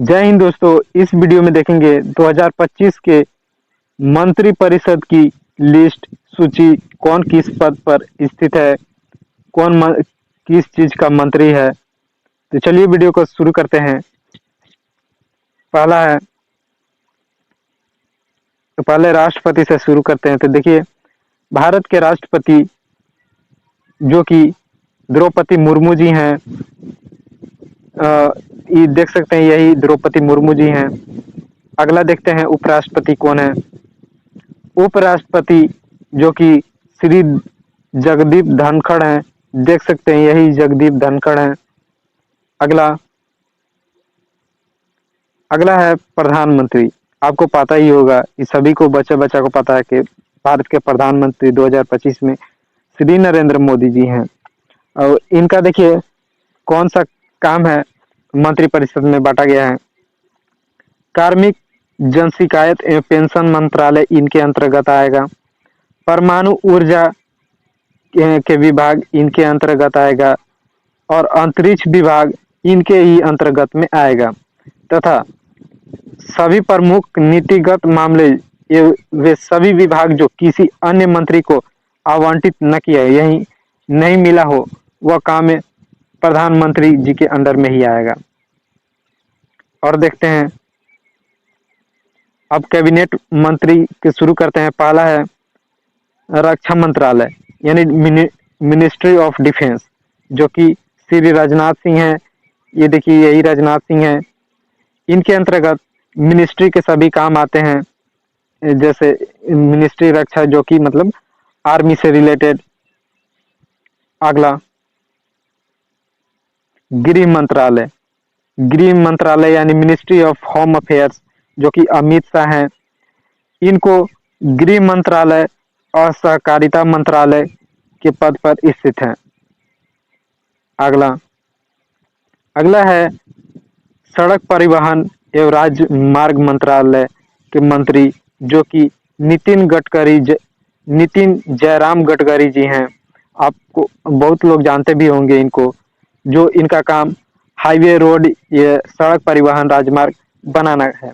जय हिंद दोस्तों। इस वीडियो में देखेंगे 2025 के मंत्री परिषद की लिस्ट सूची। कौन किस पद पर स्थित है, किस चीज का मंत्री है। तो चलिए वीडियो को शुरू करते हैं। पहला है, तो पहले राष्ट्रपति से शुरू करते हैं। तो देखिए, भारत के राष्ट्रपति जो कि द्रौपदी मुर्मू जी हैं। ये देख सकते हैं, यही द्रौपदी मुर्मू जी हैं। अगला देखते हैं उपराष्ट्रपति कौन है। उपराष्ट्रपति जो कि श्री जगदीप धनखड़ हैं। देख सकते हैं, यही जगदीप धनखड़ हैं। अगला है प्रधानमंत्री। आपको पता ही होगा, ये सभी को बच्चा को पता है कि भारत के प्रधानमंत्री 2025 में श्री नरेंद्र मोदी जी हैं। और इनका देखिए कौन सा काम है, मंत्री परिषद में बांटा गया है। कार्मिक, जन शिकायत एवं पेंशन मंत्रालय इनके अंतर्गत आएगा। परमाणु ऊर्जा के विभाग इनके अंतर्गत आएगा और अंतरिक्ष विभाग इनके ही अंतर्गत में आएगा। तथा सभी प्रमुख नीतिगत मामले, ये वे सभी विभाग जो किसी अन्य मंत्री को आवंटित न किया, यही नहीं मिला हो, वह काम प्रधानमंत्री जी के अंडर में ही आएगा। और देखते हैं, अब कैबिनेट मंत्री के शुरू करते हैं। पहला है रक्षा मंत्रालय यानी मिनिस्ट्री ऑफ डिफेंस, जो कि श्री राजनाथ सिंह हैं। ये देखिए, यही राजनाथ सिंह हैं। इनके अंतर्गत मिनिस्ट्री के सभी काम आते हैं, जैसे मिनिस्ट्री रक्षा जो कि मतलब आर्मी से रिलेटेड। अगला गृह मंत्रालय। गृह मंत्रालय यानी मिनिस्ट्री ऑफ होम अफेयर्स, जो कि अमित शाह हैं। इनको गृह मंत्रालय और सहकारिता मंत्रालय के पद पर स्थित हैं। अगला है सड़क परिवहन एवं राजमार्ग मंत्रालय के मंत्री, जो कि नितिन जयराम गडकरी जी हैं। आपको बहुत लोग जानते भी होंगे इनको, जो इनका काम हाईवे, रोड, ये सड़क परिवहन, राजमार्ग बनाना है।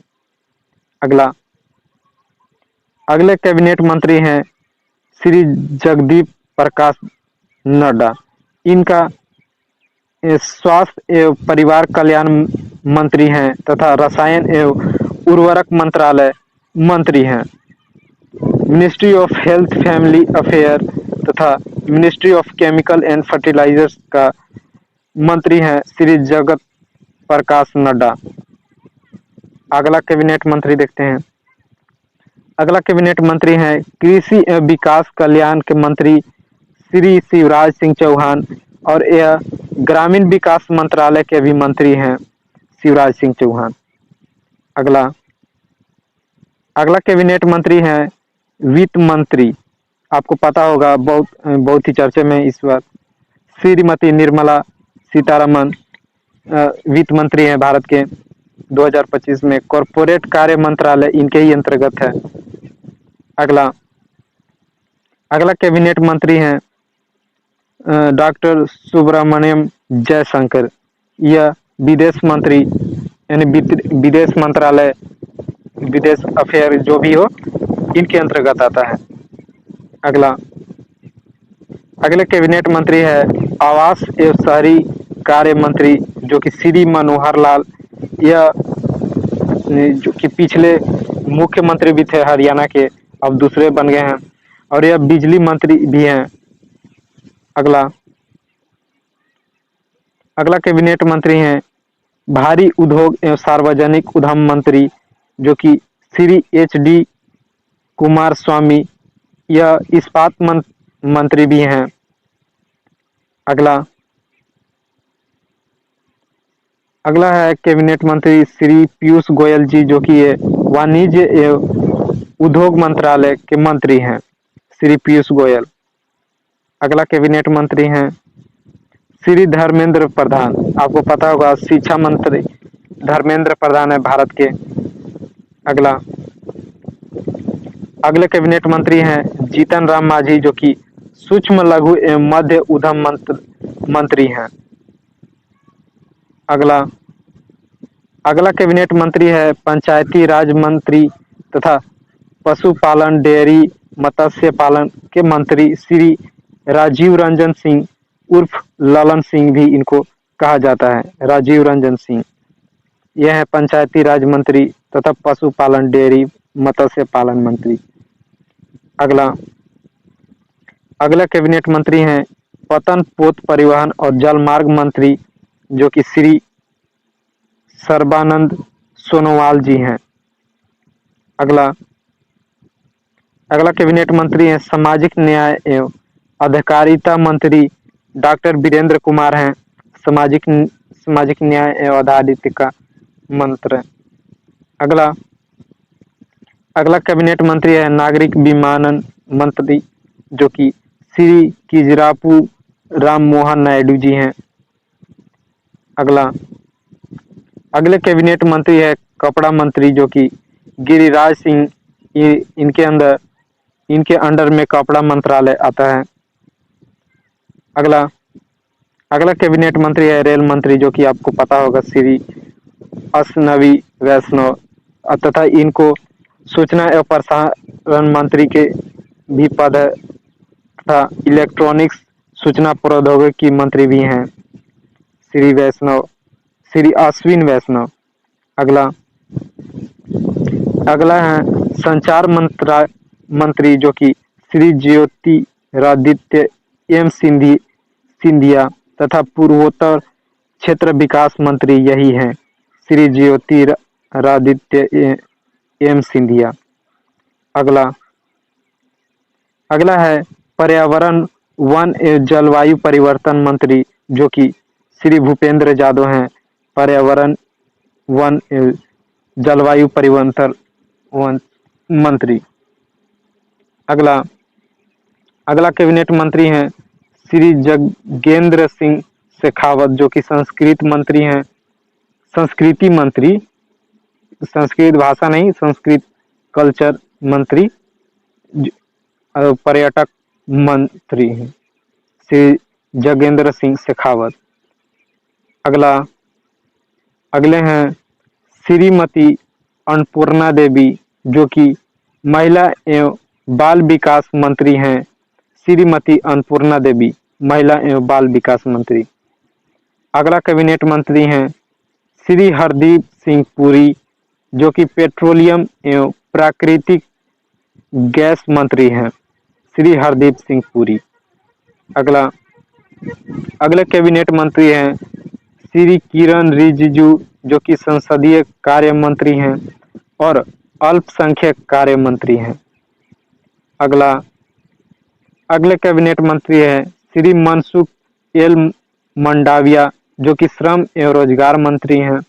अगले कैबिनेट मंत्री हैं श्री जगदीप प्रकाश नड्डा। इनका स्वास्थ्य एवं परिवार कल्याण मंत्री हैं तथा रसायन एवं उर्वरक मंत्रालय मंत्री हैं। Ministry of health family affair तथा ministry of chemical and fertilisers का मंत्री हैं श्री जगत प्रकाश नड्डा। अगला कैबिनेट मंत्री देखते हैं। अगला कैबिनेट मंत्री हैं कृषि एवं विकास कल्याण के मंत्री श्री शिवराज सिंह चौहान, और यह ग्रामीण विकास मंत्रालय के भी मंत्री हैं शिवराज सिंह चौहान। अगला कैबिनेट मंत्री हैं वित्त मंत्री। आपको पता होगा, बहुत ही चर्चे में इस बार श्रीमती निर्मला सीतारमन वित्त मंत्री हैं भारत के 2025 में। कॉरपोरेट कार्य मंत्रालय इनके ही अंतर्गत है। अगला कैबिनेट मंत्री हैं डॉक्टर सुब्रमण्यम जयशंकर। यह विदेश मंत्री यानी विदेश मंत्रालय, विदेश अफेयर जो भी हो, इनके अंतर्गत आता है। अगले कैबिनेट मंत्री है आवास एवं शहरी कार्य मंत्री, जो कि श्री मनोहर लाल। यह जो कि पिछले मुख्यमंत्री भी थे हरियाणा के, अब दूसरे बन गए हैं, और यह बिजली मंत्री भी हैं। अगला कैबिनेट मंत्री हैं भारी उद्योग एवं सार्वजनिक उद्यम मंत्री, जो कि श्री HD कुमार स्वामी। यह इस्पात मंत्री भी हैं। अगला है कैबिनेट मंत्री श्री पीयूष गोयल जी, जो कि वाणिज्य एवं उद्योग मंत्रालय के मंत्री हैं श्री पीयूष गोयल। अगला कैबिनेट मंत्री हैं श्री धर्मेंद्र प्रधान। आपको पता होगा, शिक्षा मंत्री धर्मेंद्र प्रधान है भारत के। अगले कैबिनेट मंत्री हैं जीतन राम मांझी, जो कि सूक्ष्म लघु एवं मध्य उद्यम मंत्री हैं। अगला कैबिनेट मंत्री है पंचायती राज मंत्री तथा पशुपालन, डेयरी, मत्स्य पालन के मंत्री श्री राजीव रंजन सिंह उर्फ ललन सिंह भी इनको कहा जाता है, राजीव रंजन सिंह। यह है पंचायती राज मंत्री तथा पशुपालन, डेयरी, मत्स्य पालन मंत्री। अगला अगला कैबिनेट मंत्री हैं पतन, पोत, परिवहन और जलमार्ग मंत्री, जो कि श्री सर्बानंद सोनोवाल जी हैं। अगला कैबिनेट मंत्री हैं सामाजिक न्याय एवं अधिकारिता मंत्री, डॉक्टर वीरेंद्र कुमार हैं, सामाजिक न्याय एवं अधिकारिता मंत्री। अगला कैबिनेट मंत्री है नागरिक विमानन मंत्री, जो कि श्री किजरापू राम मोहन नायडू जी हैं। अगले कैबिनेट मंत्री है कपड़ा मंत्री, जो कि गिरिराज सिंह, इनके अंडर में कपड़ा मंत्रालय आता है। अगला कैबिनेट मंत्री है रेल मंत्री, जो कि आपको पता होगा श्री अश्विनी वैष्णव, तथा इनको सूचना एवं प्रसारण मंत्री के भी पद है तथा इलेक्ट्रॉनिक्स सूचना प्रौद्योगिकी मंत्री भी हैं श्री अश्विन वैष्णव। अगला है संचार मंत्री, जो कि श्री ज्योतिरादित्य एम सिंधिया तथा पूर्वोत्तर क्षेत्र विकास मंत्री यही हैं, श्री ज्योतिरादित्य एम सिंधिया। अगला है पर्यावरण, वन एवं जलवायु परिवर्तन मंत्री, जो कि श्री भूपेंद्र यादव हैं, पर्यावरण, वन एवं जलवायु परिवर्तन मंत्री। अगला कैबिनेट मंत्री हैं श्री जगेंद्र सिंह शेखावत, जो कि संस्कृति मंत्री, संस्कृत भाषा नहीं, संस्कृत कल्चर मंत्री, पर्यटक मंत्री हैं श्री जगेंद्र सिंह शेखावत। अगले हैं श्रीमती अन्नपूर्णा देवी, जो कि महिला एवं बाल विकास मंत्री हैं, श्रीमती अन्नपूर्णा देवी, महिला एवं बाल विकास मंत्री। अगला कैबिनेट मंत्री हैं श्री हरदीप सिंह पुरी, जो कि पेट्रोलियम एवं प्राकृतिक गैस मंत्री हैं, श्री हरदीप सिंह पुरी। अगले कैबिनेट मंत्री हैं श्री किरण रिजिजू, जो कि संसदीय कार्य मंत्री हैं और अल्पसंख्यक कार्य मंत्री हैं। अगले कैबिनेट मंत्री हैं श्री मनसुख एल मंडाविया, जो कि श्रम एवं रोजगार मंत्री हैं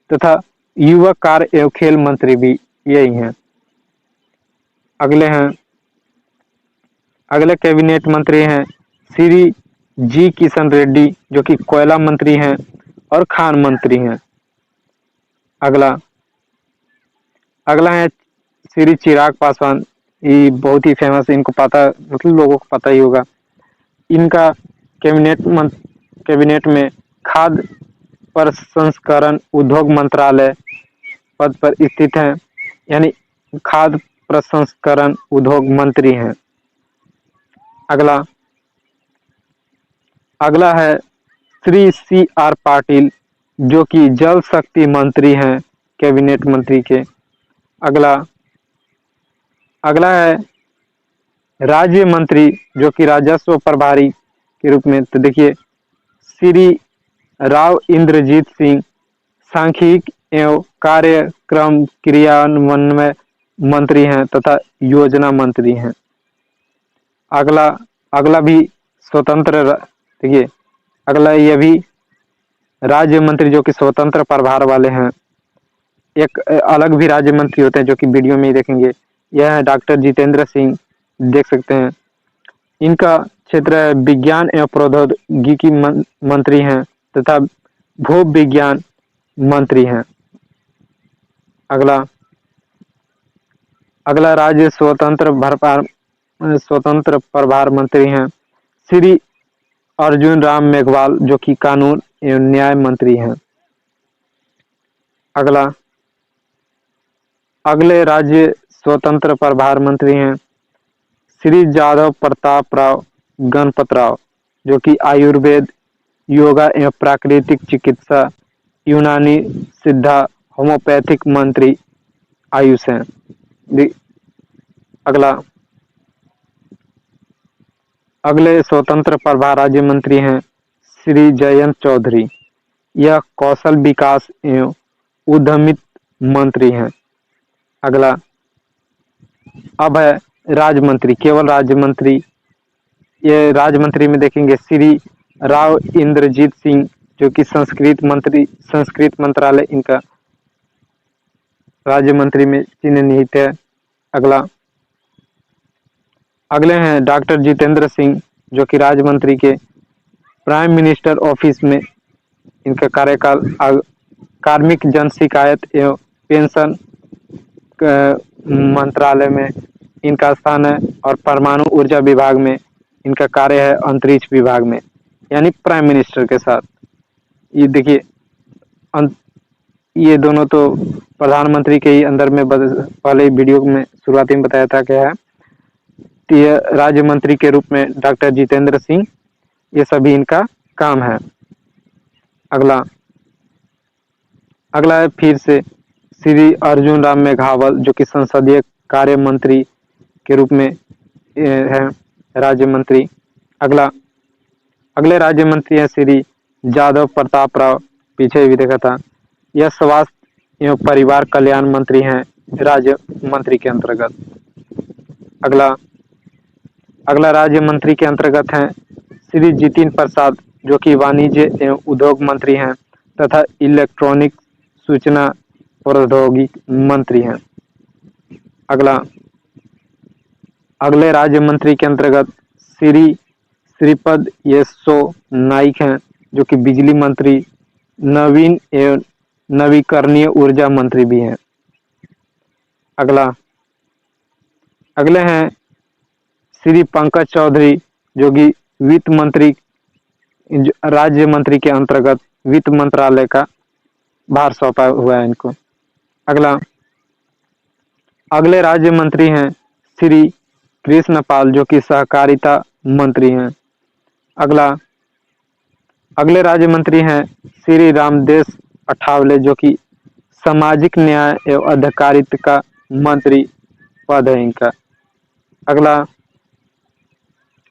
तथा युवा कार्य एवं खेल मंत्री भी यही हैं। अगले कैबिनेट मंत्री हैं श्री जी किशन रेड्डी, जो कि कोयला मंत्री हैं और खान मंत्री हैं। अगला है श्री चिराग पासवान, ये बहुत ही फेमस, इनको पता, मतलब लोगों को पता ही होगा। इनका कैबिनेट में खाद्य प्रसंस्करण उद्योग मंत्रालय पद पर स्थित हैं, यानी खाद्य प्रसंस्करण उद्योग मंत्री हैं। अगला है श्री CR पाटिल, जो कि जल शक्ति मंत्री हैं कैबिनेट मंत्री के। अगला है राज्य मंत्री, जो कि राजस्व प्रभारी के रूप में, तो देखिए श्री राव इंद्रजीत सिंह, सांख्यिकी एवं कार्यक्रम क्रियान्वयन मंत्री हैं तथा योजना मंत्री हैं। अगला भी स्वतंत्र, देखिए अगला यह भी राज्य मंत्री, जो कि स्वतंत्र प्रभार वाले हैं। एक अलग भी राज्य मंत्री होते हैं, जो कि वीडियो में ही देखेंगे। यह है डॉक्टर जितेंद्र सिंह, देख सकते हैं। इनका क्षेत्र है विज्ञान एवं प्रौद्योगिकी मंत्री हैं तथा भू विज्ञान मंत्री हैं। अगला राज्य स्वतंत्र प्रभार मंत्री हैं श्री अर्जुन राम मेघवाल, जो कि कानून एवं न्याय मंत्री हैं। अगला अगले राज्य स्वतंत्र प्रभार मंत्री हैं श्री जादव प्रताप राव गणपत राव, जो कि आयुर्वेद, योगा एवं प्राकृतिक चिकित्सा, यूनानी, सिद्धा, होम्योपैथिक मंत्री आयुष हैं। अगला अगले स्वतंत्र प्रभार राज्य मंत्री हैं श्री जयंत चौधरी, यह कौशल विकास एवं उद्यमित मंत्री हैं। अगला अब है राज्य मंत्री, केवल राज्य मंत्री। ये राज्य मंत्री में देखेंगे श्री राव इंद्रजीत सिंह, जो कि संस्कृत मंत्रालय इनका राज्य मंत्री में चिन्ह निहित है। अगले हैं डॉक्टर जितेंद्र सिंह, जो कि राज्य मंत्री के प्राइम मिनिस्टर ऑफिस में इनका कार्यकाल कार्मिक जन शिकायत एवं पेंशन मंत्रालय में इनका स्थान है, और परमाणु ऊर्जा विभाग में इनका कार्य है अंतरिक्ष विभाग में, यानी प्राइम मिनिस्टर के साथ। ये देखिए ये दोनों तो प्रधानमंत्री के ही अंदर में पहले वीडियो में शुरुआती में बताया था क्या है, तो ये राज्य मंत्री के रूप में डॉक्टर जितेंद्र सिंह, ये सभी इनका काम है। अगला है फिर से श्री अर्जुन राम मेघवाल, जो कि संसदीय कार्य मंत्री के रूप में है राज्य मंत्री। अगले राज्य मंत्री है श्री जादव प्रताप राव, पीछे भी देखा था, यह स्वास्थ्य एवं परिवार कल्याण मंत्री हैं राज्य मंत्री के अंतर्गत। अगला राज्य मंत्री के अंतर्गत हैं श्री जितिन प्रसाद, जो कि वाणिज्य एवं उद्योग मंत्री हैं तथा इलेक्ट्रॉनिक सूचना प्रौद्योगिकी मंत्री हैं। अगले राज्य मंत्री के अंतर्गत श्रीपद येसो नाइक हैं, जो कि बिजली मंत्री, नवीन एवं नवीकरणीय ऊर्जा मंत्री भी हैं। अगले हैं श्री पंकज चौधरी, जो कि वित्त मंत्री, राज्य मंत्री के अंतर्गत वित्त मंत्रालय का भार सौंपा हुआ है इनको। अगले राज्य मंत्री हैं श्री कृष्ण पाल, जो कि सहकारिता मंत्री हैं। अगले राज्य मंत्री हैं श्री रामदेव अठावले, जो कि सामाजिक न्याय एवं अधिकारिता का मंत्री पद है इनका।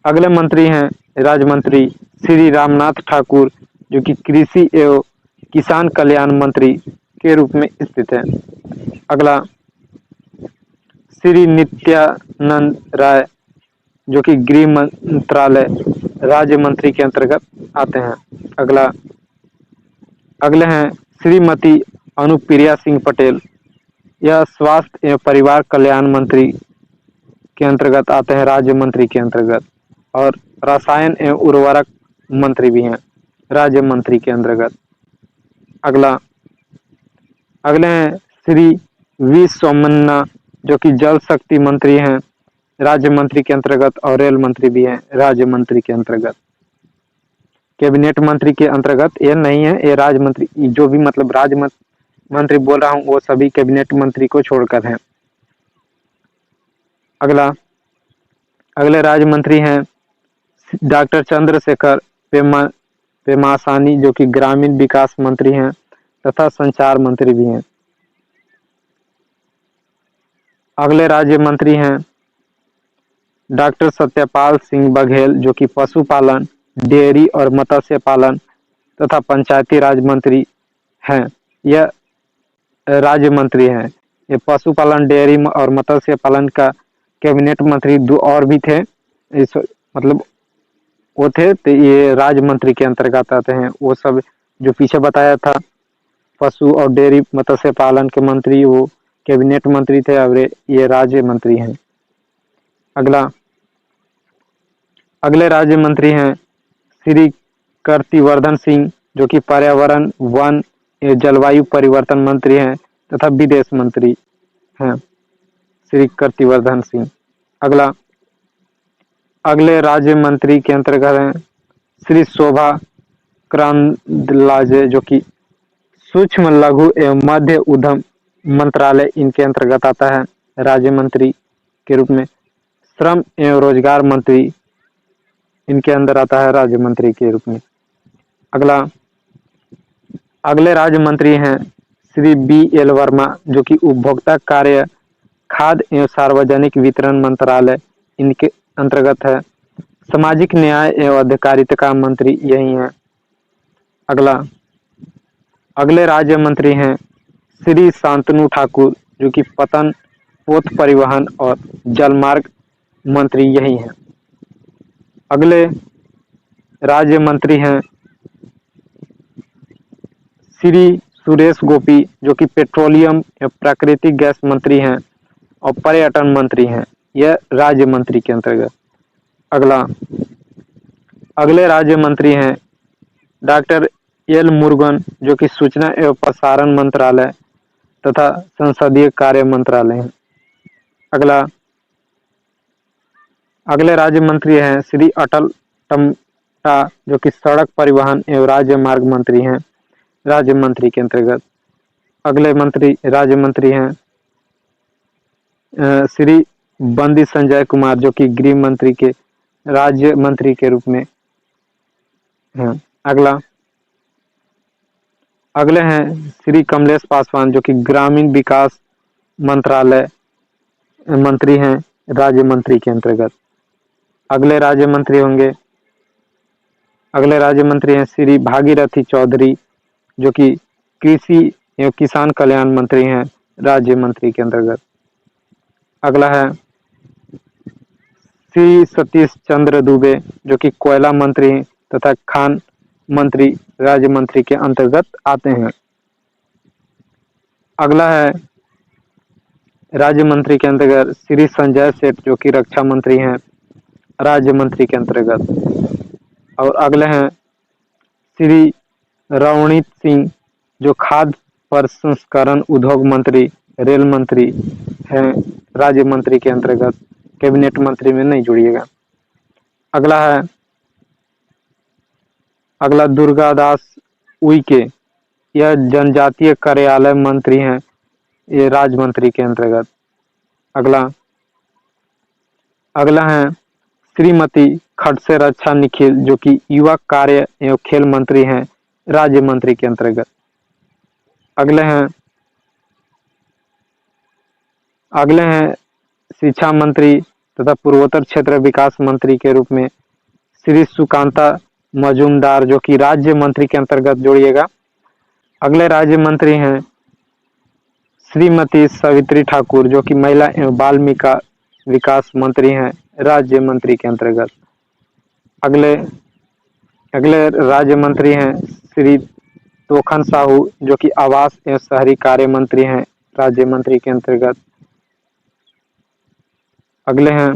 अगले मंत्री हैं राज्य मंत्री श्री रामनाथ ठाकुर, जो कि कृषि एवं किसान कल्याण मंत्री के रूप में स्थित है। श्री नित्यानंद राय, जो कि गृह मंत्रालय राज्य मंत्री के अंतर्गत आते हैं। अगले हैं श्रीमती अनुप्रिया सिंह पटेल, यह स्वास्थ्य एवं परिवार कल्याण मंत्री के अंतर्गत आते हैं राज्य मंत्री के अंतर्गत, और रसायन एवं उर्वरक मंत्री भी हैं राज्य मंत्री के अंतर्गत। अगले हैं श्री वी सोमन्ना, जो कि जल शक्ति मंत्री हैं राज्य मंत्री के अंतर्गत, और रेल मंत्री भी हैं राज्य मंत्री के अंतर्गत। कैबिनेट मंत्री के अंतर्गत ये नहीं है, ये राज्य मंत्री, जो भी मतलब राज्य मंत्री बोल रहा हूँ वो सभी कैबिनेट मंत्री को छोड़कर हैं। अगले राज्य मंत्री हैं डॉक्टर चंद्रशेखर पेमासानी, जो कि ग्रामीण विकास मंत्री हैं तथा संचार मंत्री भी हैं। अगले राज्य मंत्री हैं डॉक्टर सत्यपाल सिंह बघेल, जो कि पशुपालन, डेयरी और मत्स्य पालन तथा पंचायती राज मंत्री हैं। यह राज्य मंत्री हैं। ये पशुपालन, डेयरी और मत्स्य पालन का कैबिनेट मंत्री दो और भी थे, इस मतलब वो थे, तो ये राज्य मंत्री के अंतर्गत आते हैं। वो सब जो पीछे बताया था पशु और डेयरी मत्स्य पालन के मंत्री, वो कैबिनेट मंत्री थे, और ये राज्य मंत्री हैं। अगले राज्य मंत्री हैं श्री कीर्तिवर्धन सिंह, जो कि पर्यावरण, वन, जलवायु परिवर्तन मंत्री हैं तथा विदेश मंत्री हैं श्री कीर्तिवर्धन सिंह। अगले राज्य मंत्री के अंतर्गत हैं श्री शोभा करंदलाजे, जो कि सूक्ष्म लघु एवं मध्य उद्यम मंत्रालय इनके अंतर्गत आता है राज्य मंत्री के रूप में। श्रम एवं रोजगार मंत्री इनके अंदर आता है राज्य मंत्री के रूप में। अगले राज्य मंत्री हैं श्री BL वर्मा, जो कि उपभोक्ता कार्य, खाद्य एवं सार्वजनिक वितरण मंत्रालय इनके अंतर्गत है। सामाजिक न्याय एवं अधिकारिता मंत्री यही है। अगले राज्य मंत्री हैं श्री शांतनु ठाकुर, जो कि पतन, पोत परिवहन और जलमार्ग मंत्री यही हैं। अगले राज्य मंत्री हैं श्री सुरेश गोपी, जो कि पेट्रोलियम एवं प्राकृतिक गैस मंत्री हैं और पर्यटन मंत्री हैं। यह राज्य मंत्री के अंतर्गत। अगले राज्य मंत्री हैं डॉक्टर L मुरुगन, जो कि सूचना एवं प्रसारण मंत्रालय तथा संसदीय कार्य मंत्रालय है। अगले राज्य मंत्री हैं श्री अटल टमटा, जो कि सड़क परिवहन एवं राज्य मार्ग मंत्री हैं, राज्य मंत्री के अंतर्गत। अगले राज्य मंत्री हैं श्री बंदी संजय कुमार, जो कि गृह मंत्री के राज्य मंत्री के रूप में हैं। अगले हैं श्री कमलेश पासवान, जो कि ग्रामीण विकास मंत्रालय मंत्री हैं, राज्य मंत्री के अंतर्गत। अगले राज्य मंत्री हैं श्री भागीरथी चौधरी, जो कि कृषि एवं किसान कल्याण मंत्री हैं, राज्य मंत्री के अंतर्गत। अगला है श्री सतीश चंद्र दुबे, जो कि कोयला मंत्री तथा खान मंत्री, राज्य मंत्री के अंतर्गत आते हैं। अगला है राज्य मंत्री के अंतर्गत श्री संजय सेठ, जो कि रक्षा मंत्री हैं, राज्य मंत्री के अंतर्गत। और अगले हैं श्री रवनीत सिंह, जो खाद्य प्रसंस्करण उद्योग मंत्री, रेल मंत्री हैं, राज्य मंत्री के अंतर्गत। कैबिनेट मंत्री में नहीं जुड़िएगा। अगला दुर्गादास उइके, यह जनजातीय कार्यालय मंत्री हैं, ये राज्य मंत्री के अंतर्गत। अगला है श्रीमती खडसे रक्षा निखिल, जो कि युवा कार्य एवं खेल मंत्री हैं, राज्य मंत्री के अंतर्गत। अगले हैं शिक्षा मंत्री तथा पूर्वोत्तर क्षेत्र विकास मंत्री के रूप में श्री सुकांता मजूमदार, जो कि राज्य मंत्री के अंतर्गत जोड़िएगा। अगले राज्य मंत्री हैं श्रीमती सवित्री ठाकुर, जो कि महिला एवं बाल विकास मंत्री हैं, राज्य मंत्री के अंतर्गत। अगले राज्य मंत्री हैं श्री तोखन साहू, जो कि आवास एवं शहरी कार्य मंत्री हैं, राज्य मंत्री के अंतर्गत। अगले हैं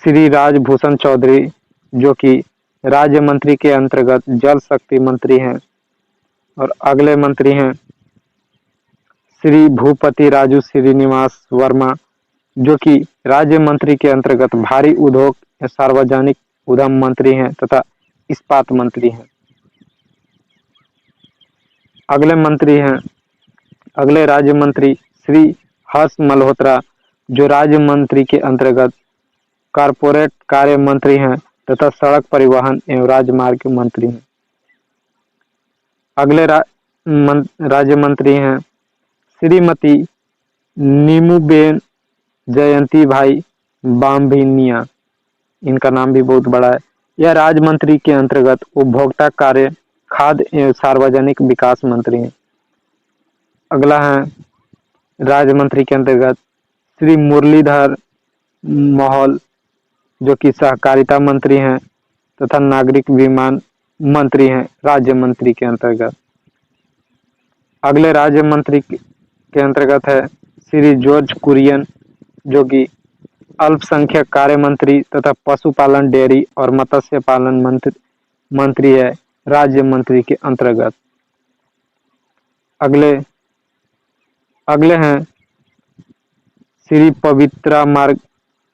श्री राजभूषण चौधरी, जो कि राज्य मंत्री के अंतर्गत जल शक्ति मंत्री हैं। और अगले मंत्री हैं श्री भूपति राजू श्रीनिवास वर्मा, जो कि राज्य मंत्री के अंतर्गत भारी उद्योग सार्वजनिक उद्यम मंत्री हैं तथा इस्पात मंत्री हैं। अगले राज्य मंत्री श्री हर्ष मल्होत्रा, जो राज्य मंत्री के अंतर्गत कारपोरेट कार्य मंत्री हैं तथा सड़क परिवहन एवं राजमार्ग मंत्री हैं। अगले राज्य मंत्री हैं श्रीमती नीमूबेन जयंती भाई बामभिनिया, इनका नाम भी बहुत बड़ा है। यह राज्य मंत्री के अंतर्गत उपभोक्ता कार्य, खाद्य एवं सार्वजनिक विकास मंत्री हैं। अगला है राज्य मंत्री के अंतर्गत श्री मुरलीधर मोहोल, जो कि सहकारिता मंत्री हैं तथा नागरिक विमान मंत्री हैं, राज्य मंत्री के अंतर्गत। अगले राज्य मंत्री के अंतर्गत है श्री जॉर्ज कुरियन, जो कि अल्पसंख्यक कार्य मंत्री तथा पशुपालन, डेयरी और मत्स्य पालन मंत्री है, राज्य मंत्री के अंतर्गत। अगले हैं श्री पवित्रा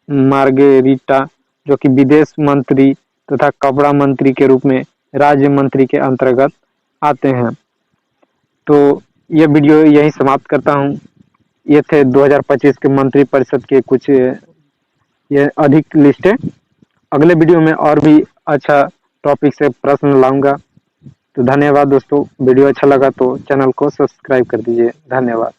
मार्गेरिटा, जो कि विदेश मंत्री तथा कपड़ा मंत्री के रूप में राज्य मंत्री के अंतर्गत आते हैं। तो ये वीडियो यहीं समाप्त करता हूँ। ये थे 2025 के मंत्रिपरिषद के कुछ ये अधिक लिस्ट है। अगले वीडियो में और भी अच्छा टॉपिक से प्रश्न लाऊंगा। तो धन्यवाद दोस्तों, वीडियो अच्छा लगा तो चैनल को सब्सक्राइब कर दीजिए। धन्यवाद।